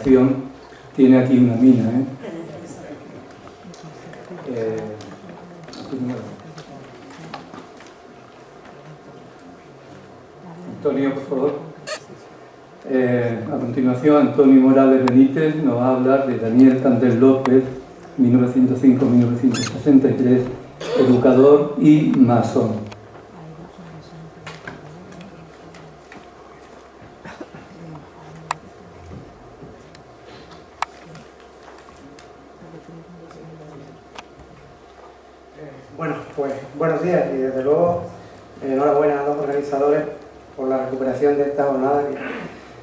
investigación tiene aquí una mina, Antonio, por favor. A continuación, Antonio Morales Benítez nos va a hablar de Daniel Candel López, 1905-1963, educador y masón. Bueno, pues buenos días y desde luego enhorabuena a los organizadores por la recuperación de esta jornada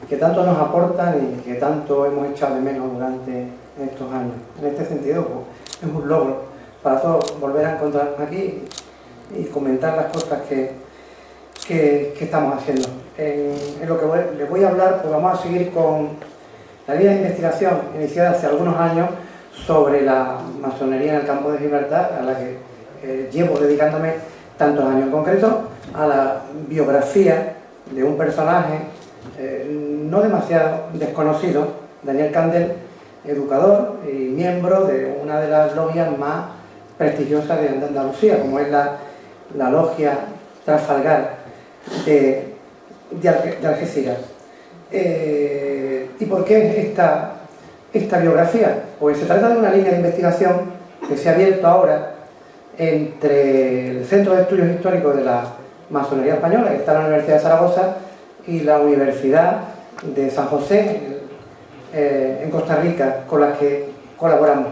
que tanto nos aportan y que tanto hemos echado de menos durante estos años. En este sentido, pues, es un logro para todos volver a encontrarnos aquí y comentar las cosas que estamos haciendo. En lo que les voy a hablar, pues vamos a seguir con la línea de investigación iniciada hace algunos años sobre la masonería en el campo de Gibraltar, a la que llevo dedicándome tantos años, en concreto a la biografía de un personaje no demasiado desconocido, Daniel Candel, educador y miembro de una de las logias más prestigiosas de Andalucía, como es la logia Trafalgar de Algeciras. ¿Y por qué esta biografía? Pues se trata de una línea de investigación que se ha abierto ahora entre el Centro de Estudios Históricos de la Masonería Española, que está en la Universidad de Zaragoza, y la Universidad de San José, en Costa Rica, con las que colaboramos.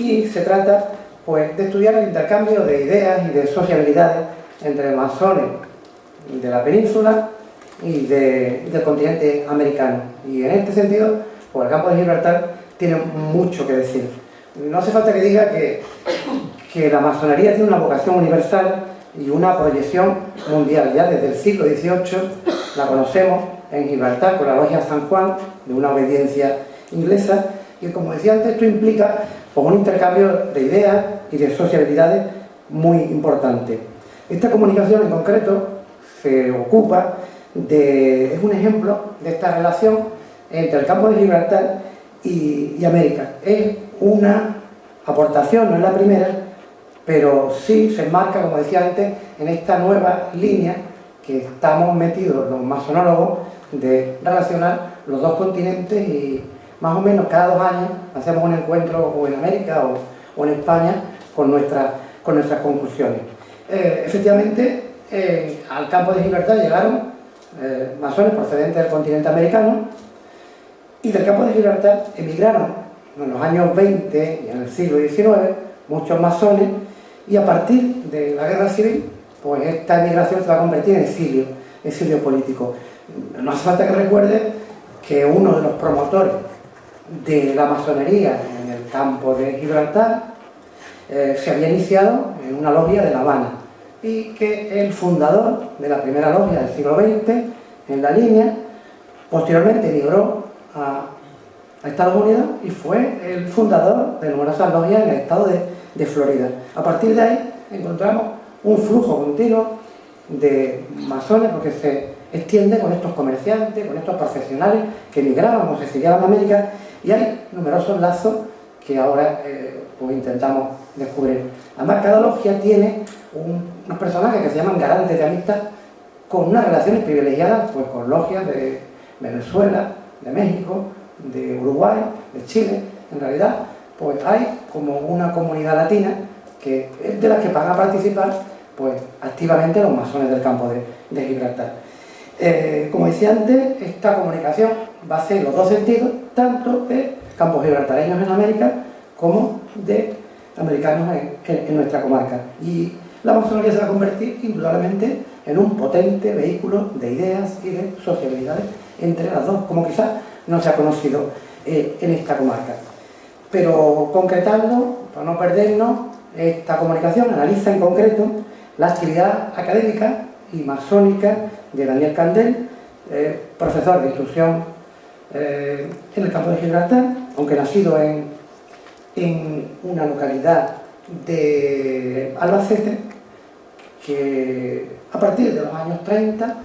Y se trata, pues, de estudiar el intercambio de ideas y de sociabilidades entre masones de la península y del continente americano. Y en este sentido, pues, el campo de Gibraltar tiene mucho que decir. No hace falta que diga que la masonería tiene una vocación universal y una proyección mundial. Ya desde el siglo XVIII la conocemos en Gibraltar con la logia San Juan, de una obediencia inglesa, y como decía antes, esto implica pues, un intercambio de ideas y de sociabilidades muy importante. Esta comunicación en concreto se ocupa es un ejemplo de esta relación entre el campo de Gibraltar y América. Es una aportación, no es la primera, pero sí se enmarca, como decía antes, en esta nueva línea que estamos metidos los masonólogos de relacionar los dos continentes, y más o menos cada 2 años hacemos un encuentro o en América o en España con nuestras conclusiones. Efectivamente, al campo de Gibraltar llegaron masones procedentes del continente americano, y del campo de Gibraltar emigraron en los años 20 y en el siglo XIX muchos masones, y a partir de la guerra civil, pues esta emigración se va a convertir en exilio político. No hace falta que recuerde que uno de los promotores de la masonería en el campo de Gibraltar se había iniciado en una logia de La Habana, y que el fundador de la primera logia del siglo XX en la línea posteriormente emigró a Estados Unidos y fue el fundador de numerosas logias en el estado de Florida. A partir de ahí encontramos un flujo continuo de masones, porque se extiende con estos comerciantes, con estos profesionales que emigraban o se exiliaban a América, y hay numerosos lazos que ahora pues intentamos descubrir. Además, cada logia tiene unos personajes que se llaman garantes de amistad, con unas relaciones privilegiadas pues con logias de Venezuela, de México, de Uruguay, de Chile. En realidad, pues hay como una comunidad latina que es de las que van a participar pues activamente los masones del campo de Gibraltar. Como decía antes, esta comunicación va a ser en los dos sentidos, tanto de campos gibraltareños en América como de americanos en nuestra comarca. Y la masonería se va a convertir indudablemente en un potente vehículo de ideas y de sociabilidades entre las dos, como quizás no se ha conocido en esta comarca. Pero concretando, para no perdernos, esta comunicación analiza en concreto la actividad académica y masónica de Daniel Candel, profesor de instrucción en el campo de Gibraltar, aunque nacido en una localidad de Albacete, que a partir de los años 30,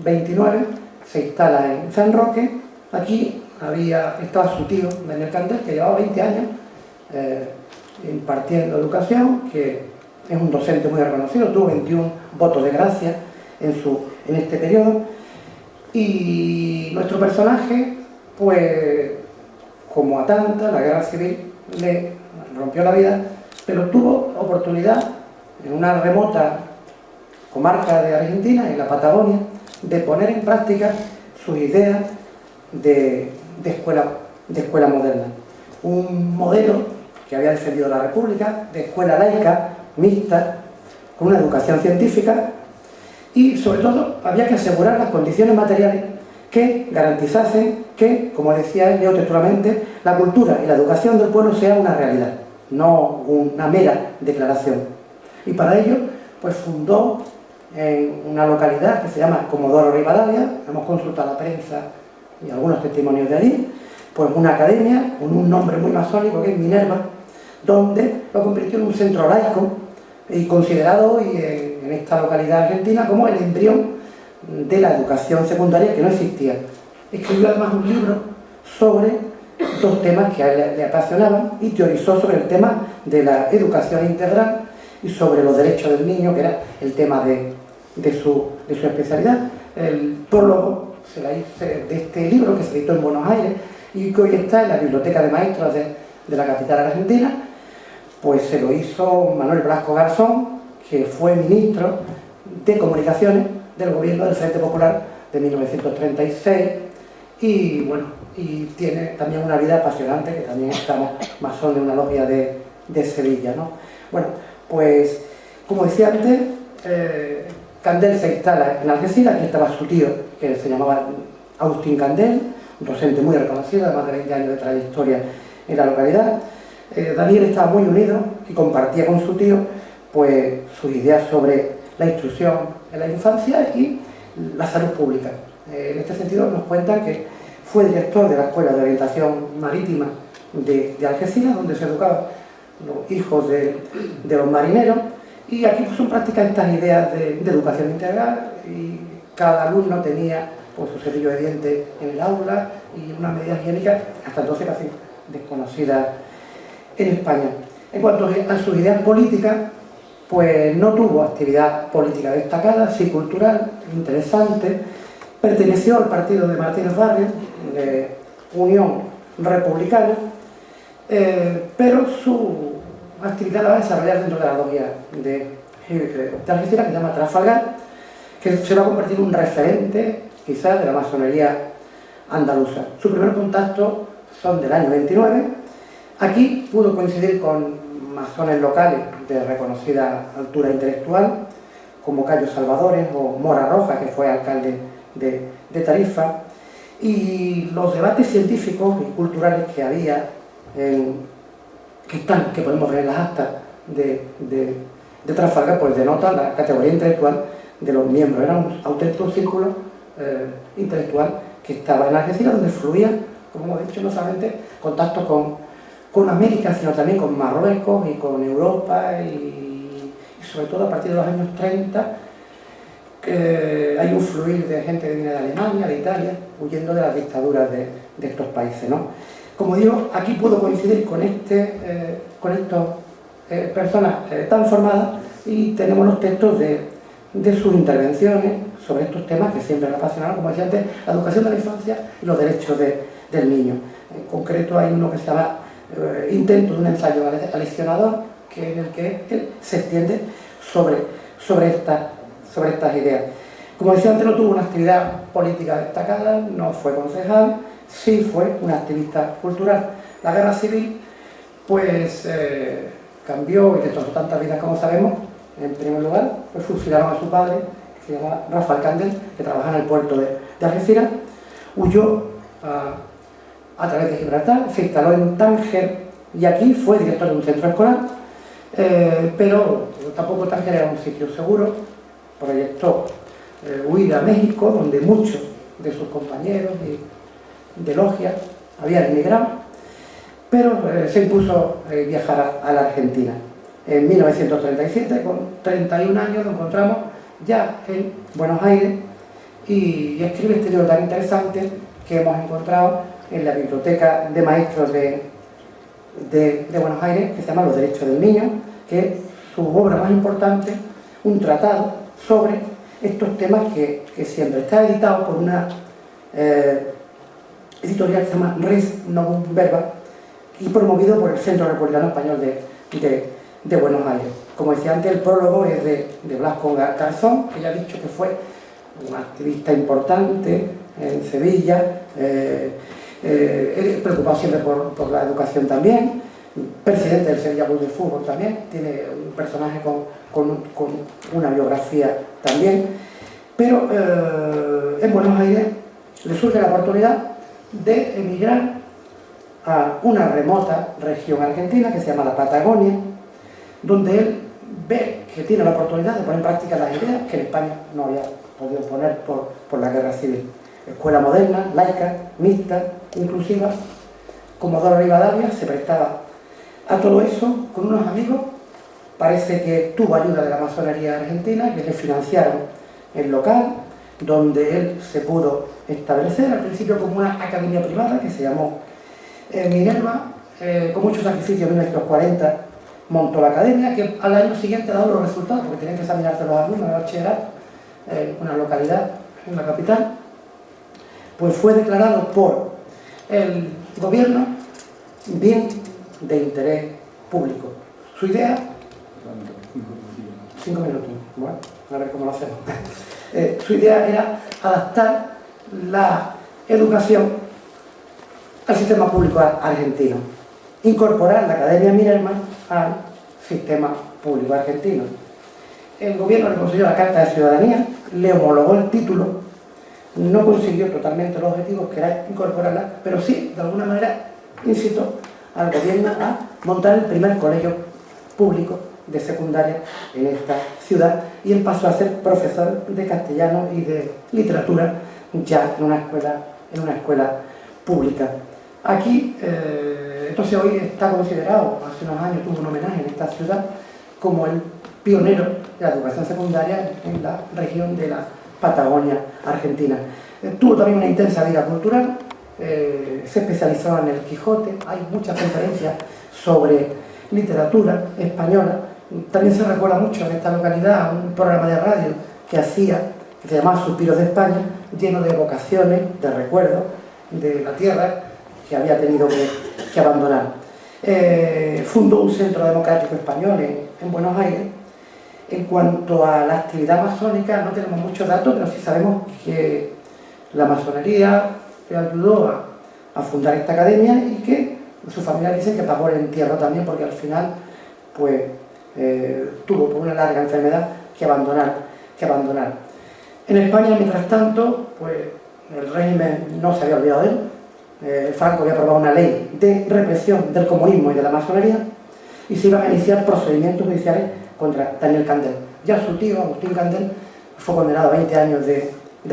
29, se instala en San Roque. Aquí estaba su tío, Daniel Candel, que llevaba 20 años impartiendo educación, que es un docente muy reconocido, tuvo 21 votos de gracia en este periodo. Y nuestro personaje, pues, como a tanta, la guerra civil le rompió la vida, pero tuvo oportunidad en una remota comarca de Argentina, en la Patagonia, de poner en práctica sus ideas de escuela moderna. Un modelo que había defendido la República, de escuela laica, mixta, con una educación científica, y sobre todo había que asegurar las condiciones materiales que garantizasen que, como decía él, leo textualmente, la cultura y la educación del pueblo sea una realidad, no una mera declaración. Y para ello, pues fundó en una localidad que se llama Comodoro Rivadavia, hemos consultado la prensa y algunos testimonios de allí, pues una academia con un nombre muy masónico que es Minerva, donde lo convirtió en un centro laico y considerado hoy en esta localidad argentina como el embrión de la educación secundaria que no existía. Escribió además un libro sobre dos temas que a él le apasionaban y teorizó sobre el tema de la educación integral y sobre los derechos del niño, que era el tema de su especialidad. El prólogo se la hice de este libro que se editó en Buenos Aires y que hoy está en la Biblioteca de Maestros de la capital argentina, pues se lo hizo Manuel Blasco Garzón, que fue ministro de Comunicaciones del gobierno del Frente Popular de 1936 y bueno, y tiene también una vida apasionante, que también estamos masón de una logia de Sevilla, ¿no? Bueno, pues como decía antes, Candel se instala en Algeciras. Aquí estaba su tío, que se llamaba Agustín Candel, un docente muy reconocido, de más de 20 años de trayectoria en la localidad. Daniel estaba muy unido y compartía con su tío pues sus ideas sobre la instrucción en la infancia y la salud pública. En este sentido nos cuentan que fue director de la Escuela de Orientación Marítima de Algeciras, donde se educaban los hijos de los marineros, y aquí puso en práctica estas ideas de educación integral, y cada alumno tenía pues, su cepillo de dientes en el aula y una medida higiénica hasta entonces casi desconocida en España. En cuanto a sus ideas políticas, pues no tuvo actividad política destacada, sí cultural, interesante. Perteneció al partido de Martínez Barrio, de Unión Republicana, pero su actividad la va a desarrollar dentro de la logia de Algeciras, que se llama Trafalgar, que se va a convertir en un referente, quizás, de la masonería andaluza. Su primer contacto son del año 29. Aquí pudo coincidir con masones locales de reconocida altura intelectual, como Cayo Salvadores o Mora Roja, que fue alcalde de Tarifa, y los debates científicos y culturales que había, que podemos ver en las actas de Trafalgar, pues denotan la categoría intelectual de los miembros. Era un auténtico círculo intelectual que estaba en Algeciras, donde fluía, como hemos dicho, no solamente contacto con América, sino también con Marruecos y con Europa, y sobre todo a partir de los años 30 hay un fluir de gente que viene de Alemania, de Italia, huyendo de las dictaduras de estos países, ¿no? Como digo, aquí pudo coincidir con estas personas tan formadas, y tenemos los textos de sus intervenciones sobre estos temas que siempre le apasionaron, como decía antes, la educación de la infancia y los derechos del niño. En concreto hay uno que se llama Intento de un ensayo aleccionador, en el que él se extiende sobre estas ideas. Como decía antes, no tuvo una actividad política destacada, no fue concejal, sí fue un activista cultural. La guerra civil pues cambió y destrozó tantas vidas como sabemos. En primer lugar, pues fusilaron a su padre, que se llama Rafael Candel, que trabajaba en el puerto de Algeciras, huyó a través de Gibraltar, se instaló en Tánger y aquí fue director de un centro escolar, pero tampoco Tánger era un sitio seguro. Proyectó huir a México, donde muchos de sus compañeros de logia habían emigrado, pero se impuso viajar a la Argentina. En 1937, con 31 años, lo encontramos ya en Buenos Aires y escribe este libro tan interesante que hemos encontrado en la Biblioteca de Maestros de Buenos Aires, que se llama Los Derechos del Niño, que es su obra más importante, un tratado sobre estos temas que siempre está editado por una editorial que se llama Res Novum Verba y promovido por el Centro Republicano Español de Buenos Aires. Como decía antes, el prólogo es de Blasco Garzón, que ya he dicho que fue un activista importante en Sevilla, preocupado siempre por la educación también, presidente del Sevilla Club de Fútbol también, tiene un personaje con una biografía también, pero en Buenos Aires le surge la oportunidad de emigrar a una remota región argentina que se llama la Patagonia, donde él ve que tiene la oportunidad de poner en práctica las ideas que en España no había podido poner por la guerra civil. Escuela moderna, laica, mixta, inclusiva. Comodoro Rivadavia se prestaba a todo eso con unos amigos. Parece que tuvo ayuda de la masonería argentina, que le financiaron el local, donde él se pudo establecer, al principio como una academia privada que se llamó Minerva. Con mucho sacrificio en 1940 montó la academia, que al año siguiente ha dado los resultados, porque tenían que examinarse los alumnos de bachillerato en una localidad, en la capital. Pues fue declarado por el gobierno bien de interés público. Su idea... 5 minutos. Bueno, a ver cómo lo hacemos. Su idea era adaptar la educación al sistema público argentino, incorporar la Academia Minerva al sistema público argentino. El gobierno le concedió la Carta de Ciudadanía, le homologó el título, no consiguió totalmente los objetivos, que era incorporarla, pero sí, de alguna manera, incitó al gobierno a montar el primer colegio público de secundaria en esta ciudad, y él pasó a ser profesor de castellano y de literatura ya en una escuela pública. Aquí, entonces hoy está considerado, hace unos años tuvo un homenaje en esta ciudad, como el pionero de la educación secundaria en la región de la Patagonia argentina. Tuvo también una intensa vida cultural, se especializó en el Quijote, hay muchas conferencias sobre literatura española. También se recuerda mucho en esta localidad un programa de radio que hacía, que se llamaba Suspiros de España, lleno de evocaciones, de recuerdos de la tierra que había tenido que abandonar. Fundó un centro democrático español en Buenos Aires. En cuanto a la actividad masónica, no tenemos muchos datos, pero sí sabemos que la masonería le ayudó a fundar esta academia y que sus familiares dicen que pagó el entierro también, porque al final pues, tuvo por una larga enfermedad que abandonar. En España, mientras tanto, pues, el régimen no se había olvidado de él. Franco había aprobado una ley de represión del comunismo y de la masonería, y se iban a iniciar procedimientos judiciales contra Daniel Candel. Ya su tío, Agustín Candel, fue condenado a 20 años de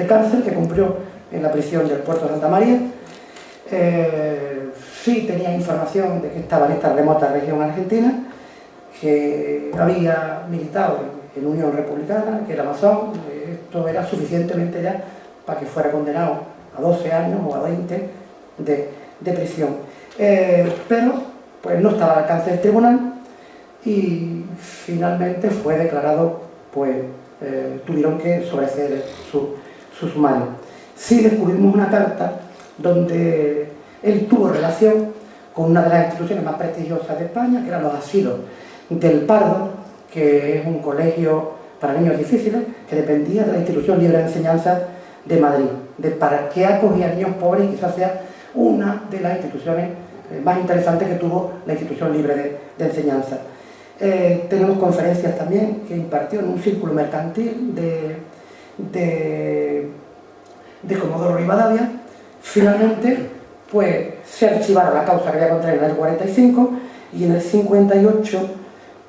cárcel, que cumplió en la prisión del Puerto de Santa María. Sí tenía información de que estaba en esta remota región argentina, que había militado en Unión Republicana, que era masón. Esto era suficientemente ya para que fuera condenado a 12 años o a 20 de prisión. Pero pues no estaba al alcance del tribunal y finalmente fue declarado, pues tuvieron que sobreseer su sumario. Sí descubrimos una carta donde él tuvo relación con una de las instituciones más prestigiosas de España, que eran los asilos del Pardo, que es un colegio para niños difíciles, que dependía de la Institución Libre de Enseñanza de Madrid, para que acogía a niños pobres, y quizás sea una de las instituciones más interesantes que tuvo la Institución Libre de Enseñanza. Tenemos conferencias también que impartió en un círculo mercantil de Comodoro Rivadavia. Finalmente, pues, se archivaron la causa que había contra él en el 45, y en el 58,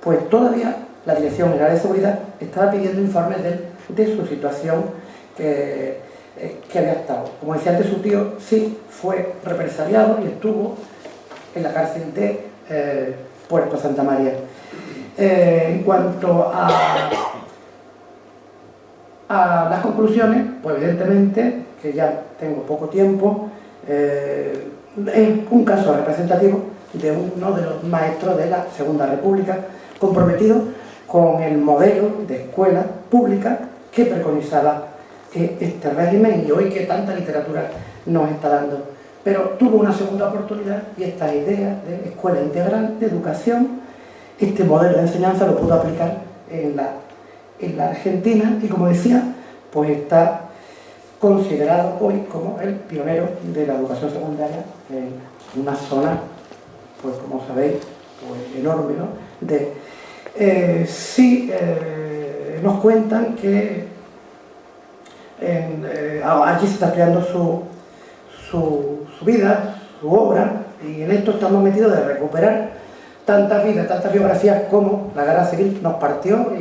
pues todavía la Dirección General de Seguridad estaba pidiendo informes de su situación que había estado. Como decía antes, su tío sí fue represaliado y estuvo en la cárcel de Puerto Santa María. En cuanto a las conclusiones, pues evidentemente, que ya tengo poco tiempo, Es un caso representativo de uno de los maestros de la Segunda República, comprometido con el modelo de escuela pública que preconizaba este régimen y hoy que tanta literatura nos está dando. Pero tuvo una segunda oportunidad y esta idea de escuela integral, de educación, este modelo de enseñanza lo pudo aplicar en la Argentina y, como decía, pues está considerado hoy como el pionero de la educación secundaria en una zona, pues como sabéis, pues enorme, ¿no? Nos cuentan que allí se está creando su vida, su obra, y en esto estamos metidos de recuperar tantas vidas, tantas biografías como la guerra civil nos partió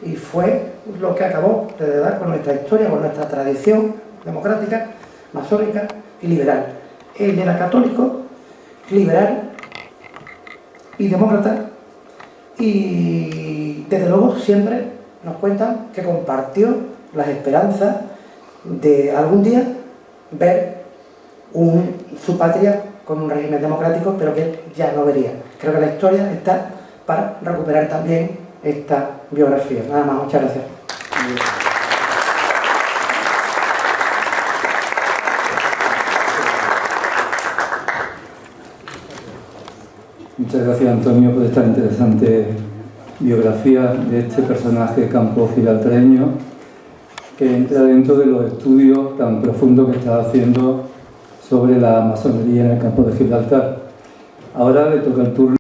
y fue lo que acabó de dar con nuestra historia, con nuestra tradición democrática, masónica y liberal. Él era católico, liberal y demócrata, y desde luego siempre nos cuentan que compartió las esperanzas de algún día ver su patria con un régimen democrático, pero que él ya no vería. Creo que la historia está para recuperar también esta biografía. Nada más, muchas gracias. Muchas gracias, Antonio, por esta interesante biografía de este personaje campo-gibraltareño que entra dentro de los estudios tan profundos que está haciendo sobre la masonería en el campo de Gibraltar. Ahora le toca el turno